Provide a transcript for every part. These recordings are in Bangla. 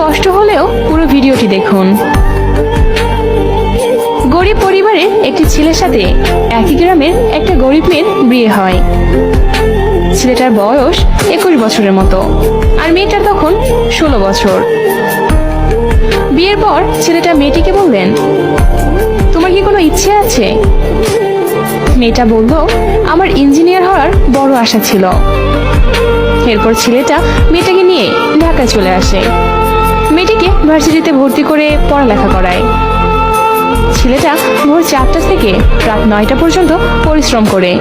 কষ্ট হলেও পুরো ভিডিওটি দেখুন। গরিব পরিবারের একটি ছেলের সাথে একই গ্রামের একটা গরিব মেয়ের বিয়ে হয়। ছেলেটার বয়স 21 বছরের মতো, আর মেয়েটার তখন 16 বছর। বিয়ের পর ছেলেটা মেয়েটিকে বললেন, তোমার কি কোনো ইচ্ছে আছে? মেয়েটা বলল, আমার ইঞ্জিনিয়ার হওয়ার বড় আশা ছিল। এরপর ছেলেটা মেয়েটাকে নিয়ে ঢাকায় চলে আসে। মেয়েটিকে ভার্সিটিতে ভর্তি করে পড়ালেখা করায়। ছেলেটা ভোর 4টা থেকে রাত 9টা পর্যন্ত পরিশ্রম করে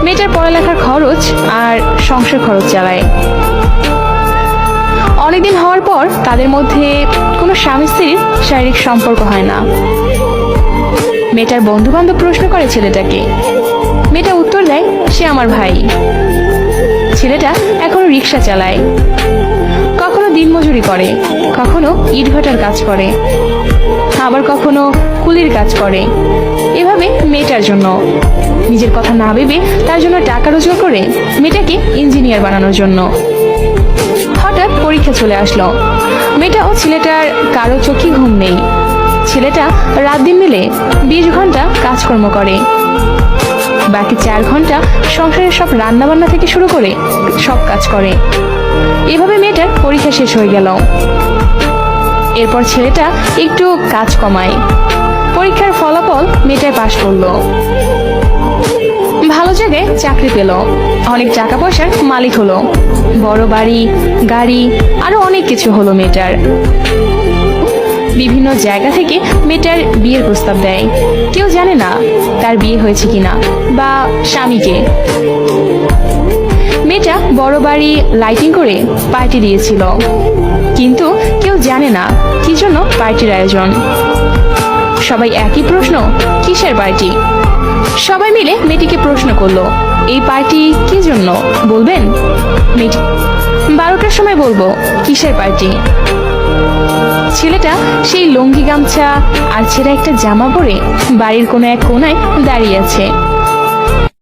মেয়েটার পড়ালেখার খরচ আর সংসার খরচ চালায়। অনেকদিন হওয়ার পর তাদের মধ্যে কোনো স্বামী স্ত্রীর শারীরিক সম্পর্ক হয় না। মেয়েটার বন্ধু বান্ধব প্রশ্ন করে ছেলেটাকে। মেয়েটা উত্তর দেয়, সে আমার ভাই। ছেলেটা এখনো রিক্সা চালায়, কখনো দিনমজুরি করে, কখনো ইটভাটার কাজ করে, আবার কখনো কুলির কাজ করে। এভাবে মেয়েটার জন্য, নিজের কথা না ভেবে তার জন্য টাকা রোজগার করে মেয়েটাকে ইঞ্জিনিয়ার বানানোর জন্য। হঠাৎ পরীক্ষা চলে আসলো। মেয়েটা ও ছেলেটার কারো চোখে ঘুম নেই। ছেলেটা রাত দিন মিলে 20 ঘন্টা কাজকর্ম করে, বাকি 4 ঘন্টা সংসারের সব রান্না বান্না থেকে শুরু করে সব কাজ করে। এভাবে মেয়েটার পরীক্ষা শেষ হয়ে গেল। এরপর ছেলেটা একটু কাজ কমায়। পরীক্ষার ফলাফল মেয়েটায় পাশ করলো, ভালো জায়গায় চাকরি পেল, অনেক টাকা পয়সার মালিক হলো, বড় বাড়ি, গাড়ি, আরো অনেক কিছু হলো মেয়েটার। বিভিন্ন জায়গা থেকে মেয়েটার বিয়ের প্রস্তাব দেয়। কেউ জানে না তার বিয়ে হয়েছে কিনা বা স্বামীকে। মেয়েটা বড় বাড়ি লাইটিং করে পার্টি দিয়েছিল, কিন্তু কেউ জানে না কি জন্য পার্টির আয়োজন। সবাই একই প্রশ্ন, কিসের পার্টি? সবাই মিলে মেয়েটিকে প্রশ্ন করলো, এই পার্টি কি জন্য বলবেন? মেয়েটি 12টার সময় বলবো, কিসের পার্টি? ছেলেটা সেই লুঙ্গি গামছা আর ছেঁড়া একটা জামা পরে বাড়ির কোনো এক কোনায় দাঁড়িয়ে আছে।